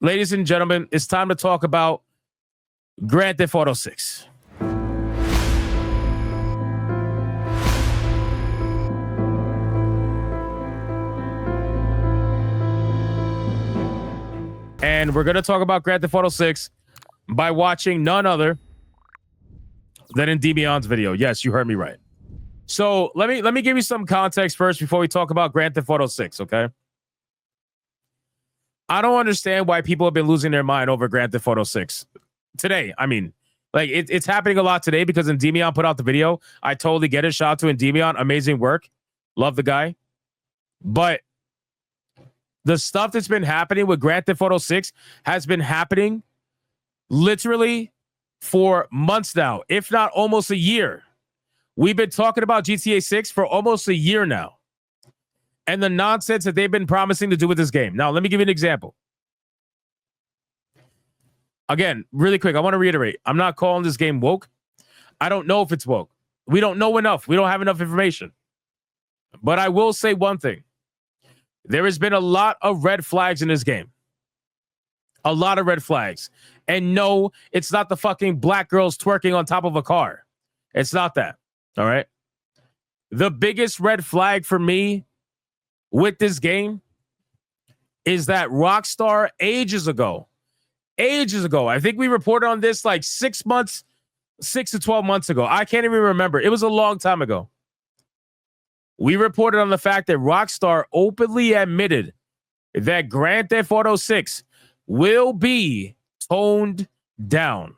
Ladies and gentlemen, it's time to talk about Grand Theft Auto 6. And we're going to talk about Grand Theft Auto 6 by watching none other than Endymion's video. Yes, you heard me right. So let me give you some context first before we talk about Grand Theft Auto 6, okay? I don't understand why people have been losing their mind over Grand Theft Auto 6 today. I mean, like it's happening a lot today because Endymion put out the video. I totally get it. Shout out to Endymion. Amazing work. Love the guy. But the stuff that's been happening with Grand Theft Auto 6 has been happening literally for months now, if not almost a year. We've been talking about GTA 6 for almost a year now. And the nonsense that they've been promising to do with this game. Now, let me give you an example. Again, really quick, I want to reiterate. I'm not calling this game woke. I don't know if it's woke. We don't know enough. We don't have enough information. But I will say one thing. There has been a lot of red flags in this game. A lot of red flags. And no, it's not the fucking black girls twerking on top of a car. It's not that. All right? The biggest red flag for me with this game is that Rockstar ages ago, I think we reported on this like 6 to 12 months ago. I can't even remember. It was a long time ago. We reported on the fact that Rockstar openly admitted that Grand Theft Auto 6 will be toned down.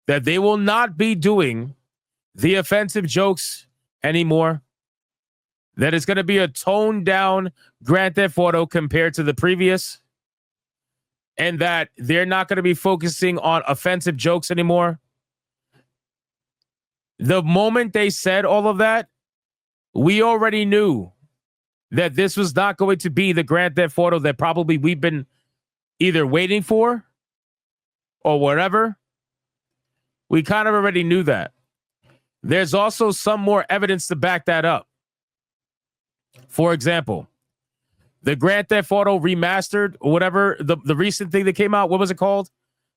That they will not be doing the offensive jokes anymore. That it's going to be a toned down Grand Theft Auto compared to the previous. And that they're not going to be focusing on offensive jokes anymore. The moment they said all of that, we already knew that this was not going to be the Grand Theft Auto that probably we've been either waiting for or whatever. We kind of already knew that. There's also some more evidence to back that up. For example, the Grand Theft Auto remastered or whatever, the recent thing that came out, what was it called?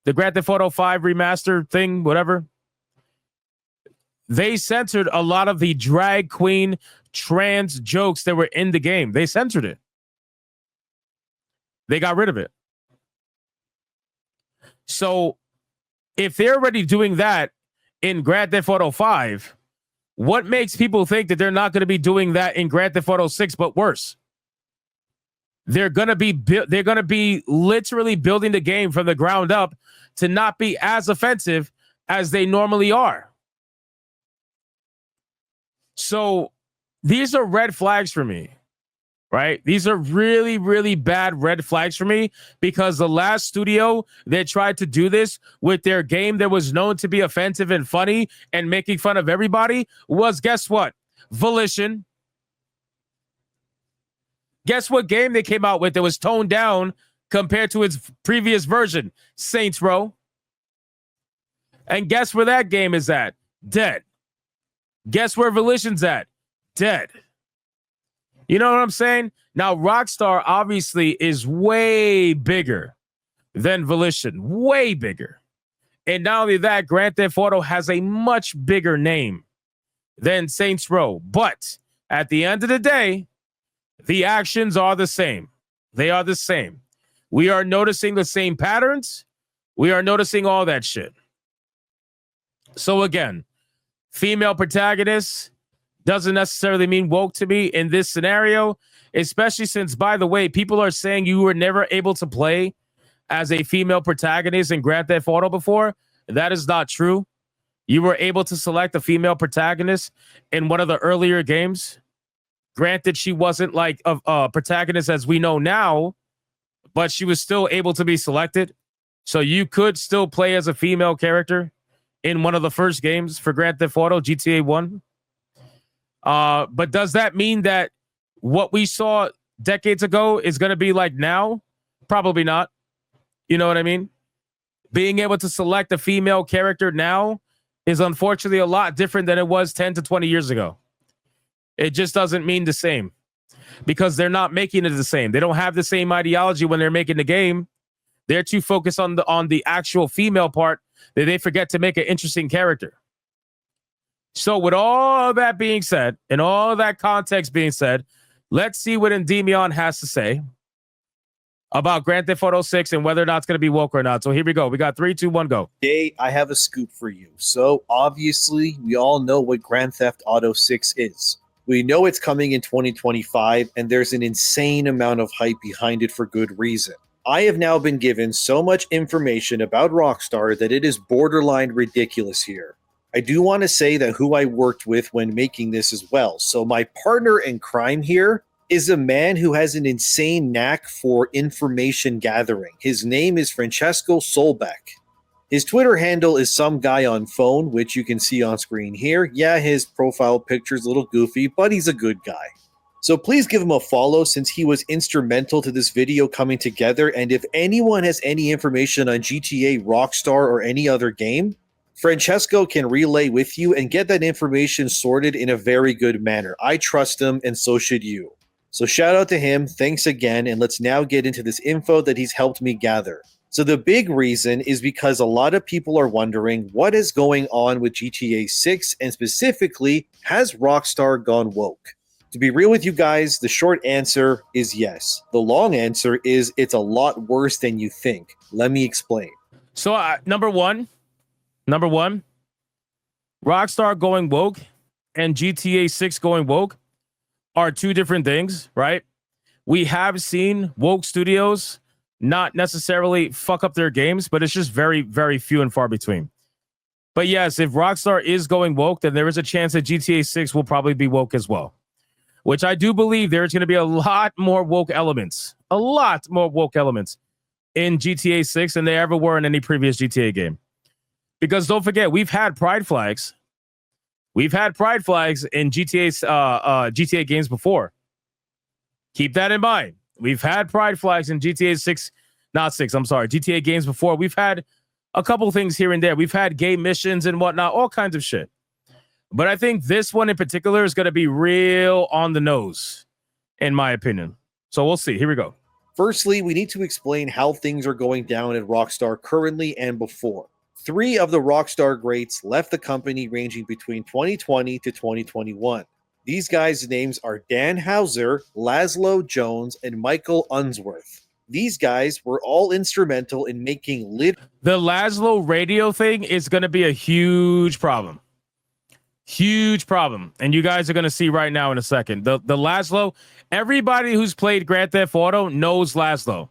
The Grand Theft Auto 5 remastered thing, whatever. They censored a lot of the drag queen trans jokes that were in the game. They censored it. They got rid of it. So if they're already doing that in Grand Theft Auto 5, what makes people think that they're not going to be doing that in Grand Theft Auto 6, but worse? They're going to be literally building the game from the ground up to not be as offensive as they normally are. So these are red flags for me, right? These are really, really bad red flags for me because the last studio that tried to do this with their game that was known to be offensive and funny and making fun of everybody was, guess what? Volition. Guess what game they came out with that was toned down compared to its previous version? Saints Row. And guess where that game is at? Dead. Guess where Volition's at? Dead. You know what I'm saying? Now, Rockstar obviously is way bigger than Volition. Way bigger. And not only that, Grand Theft Auto has a much bigger name than Saints Row. But at the end of the day, the actions are the same. They are the same. We are noticing the same patterns. We are noticing all that shit. So again, female protagonist doesn't necessarily mean woke to me in this scenario, especially since, by the way, people are saying you were never able to play as a female protagonist in Grand Theft Auto before. That is not true. You were able to select a female protagonist in one of the earlier games. Granted, she wasn't like a protagonist as we know now, but she was still able to be selected. So you could still play as a female character in one of the first games for Grand Theft Auto, GTA 1. But does that mean that what we saw decades ago is going to be like now? Probably not. You know what I mean? Being able to select a female character now is unfortunately a lot different than it was 10 to 20 years ago. It just doesn't mean the same. because they're not making it the same. They don't have the same ideology when they're making the game. They're too focused on the actual female part that they forget to make an interesting character. So with all that being said, and all that context being said, let's see what Endymion has to say about Grand Theft Auto 6 and whether or not it's going to be woke or not. So here we go. We got 3, 2, 1, go. Today, I have a scoop for you. So obviously, we all know what Grand Theft Auto 6 is. We know it's coming in 2025, and there's an insane amount of hype behind it for good reason. I have now been given so much information about Rockstar that it is borderline ridiculous here. I do want to say that who I worked with when making this as well. So my partner in crime here is a man who has an insane knack for information gathering. His name is Francesco Solbeck. His Twitter handle is some guy on phone, which you can see on screen here. Yeah, his profile picture's a little goofy, but he's a good guy. So please give him a follow since he was instrumental to this video coming together. And if anyone has any information on GTA, Rockstar, or any other game, Francesco can relay with you and get that information sorted in a very good manner. I trust him, and so should you. So shout out to him, thanks again, and let's now get into this info that he's helped me gather. So the big reason is because a lot of people are wondering what is going on with GTA 6, and specifically, has Rockstar gone woke? To be real with you guys, the short answer is yes. The long answer is it's a lot worse than you think. Let me explain. So number one, Rockstar going woke and GTA 6 going woke are two different things, right? We have seen woke studios not necessarily fuck up their games, but it's just very, very few and far between. But yes, if Rockstar is going woke, then there is a chance that GTA 6 will probably be woke as well, which I do believe there's going to be a lot more woke elements in GTA 6 than there ever were in any previous GTA game. Because don't forget, we've had pride flags. We've had pride flags in GTA games before. Keep that in mind. We've had pride flags in GTA games before. We've had a couple things here and there. We've had gay missions and whatnot, all kinds of shit. But I think this one in particular is going to be real on the nose, in my opinion. So we'll see. Here we go. Firstly, we need to explain how things are going down at Rockstar currently and before. 3 of the Rockstar greats left the company ranging between 2020 to 2021. These guys' names are Dan Houser, Laszlo Jones, and Michael Unsworth. These guys were all instrumental in making the Laszlo radio thing is going to be a huge problem. Huge problem. And you guys are going to see right now in a second. The Laszlo, everybody who's played Grand Theft Auto knows Laszlo.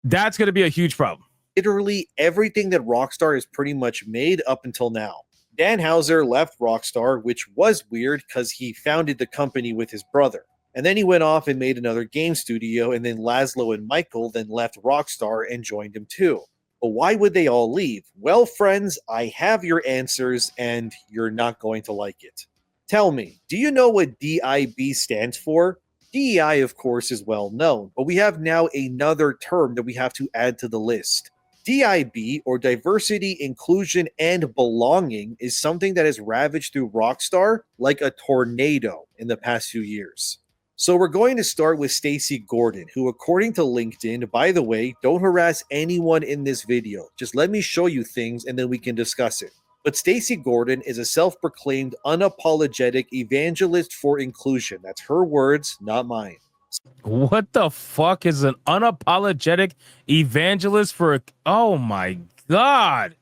That's going to be a huge problem. Literally everything that Rockstar has pretty much made up until now. Dan Houser left Rockstar, which was weird because he founded the company with his brother. And then he went off and made another game studio, and then Laszlo and Michael then left Rockstar and joined him too. But why would they all leave? Well, friends, I have your answers, and you're not going to like it. Tell me, do you know what DIB stands for? DEI, of course, is well known, but we have now another term that we have to add to the list. DIB, or diversity, inclusion, and belonging, is something that has ravaged through Rockstar like a tornado in the past few years. So we're going to start with Stacy Gordon, who, according to LinkedIn, by the way, don't harass anyone in this video. Just let me show you things and then we can discuss it. But Stacy Gordon is a self-proclaimed unapologetic evangelist for inclusion. That's her words, not mine. What the fuck is an unapologetic evangelist for? Oh my God.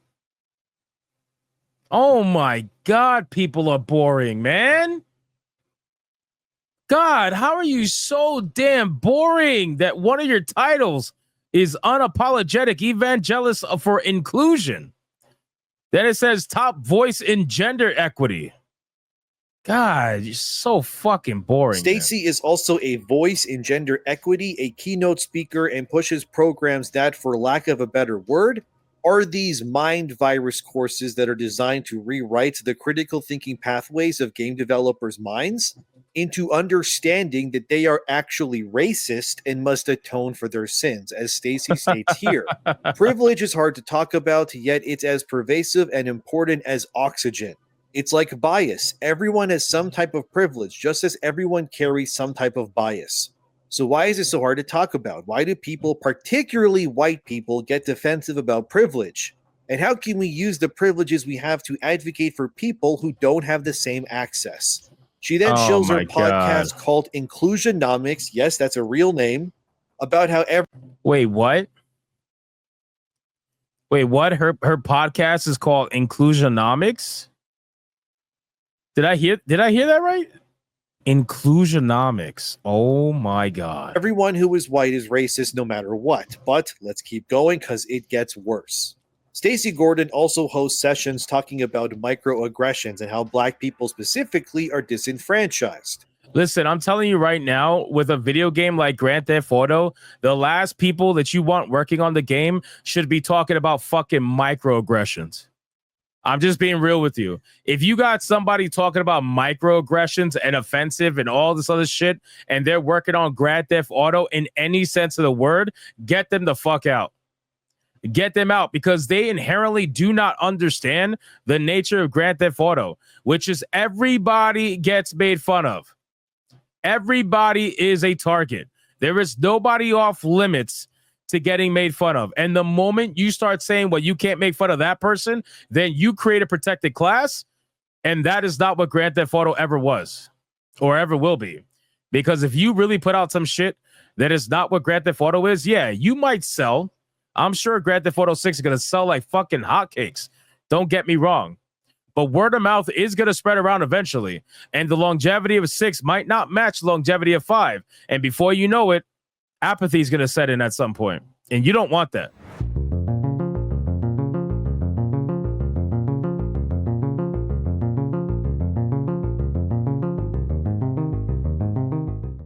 Oh my God, people are boring, man. God, how are you so damn boring that one of your titles is unapologetic evangelist for inclusion? Then it says top voice in gender equity. God, you're so fucking boring. Stacy is also a voice in gender equity, a keynote speaker, and pushes programs that, for lack of a better word, are these mind virus courses that are designed to rewrite the critical thinking pathways of game developers' minds into understanding that they are actually racist and must atone for their sins, as Stacy states here. Privilege is hard to talk about, yet it's as pervasive and important as oxygen. It's like bias. Everyone has some type of privilege, just as everyone carries some type of bias. So why is it so hard to talk about? Why do people, particularly white people, get defensive about privilege? And how can we use the privileges we have to advocate for people who don't have the same access? She then Oh shows her my God. podcast called Inclusionomics. Yes, that's a real name. About how Wait, what? Wait, what? Her podcast is called Inclusionomics? Did I hear that right? Inclusionomics. Oh my God. everyone who is white is racist no matter what. But let's keep going because it gets worse. Stacey Gordon also hosts sessions talking about microaggressions and how black people specifically are disenfranchised. Listen, I'm telling you right now, with a video game like Grand Theft Auto, the last people that you want working on the game should be talking about fucking microaggressions. I'm just being real with you. If you got somebody talking about microaggressions and offensive and all this other shit, and they're working on Grand Theft Auto in any sense of the word, get them the fuck out. Get them out, because they inherently do not understand the nature of Grand Theft Auto, which is everybody gets made fun of. Everybody is a target. There is nobody off limits to getting made fun of. And the moment you start saying, well, you can't make fun of that person, then you create a protected class. And that is not what Grand Theft Auto ever was or ever will be. Because if you really put out some shit that is not what Grand Theft Auto is, yeah, you might sell. I'm sure Grand Theft Auto 6 is going to sell like fucking hotcakes. Don't get me wrong. But word of mouth is going to spread around eventually. And the longevity of 6 might not match the longevity of 5. And before you know it, apathy is going to set in at some point. And you don't want that.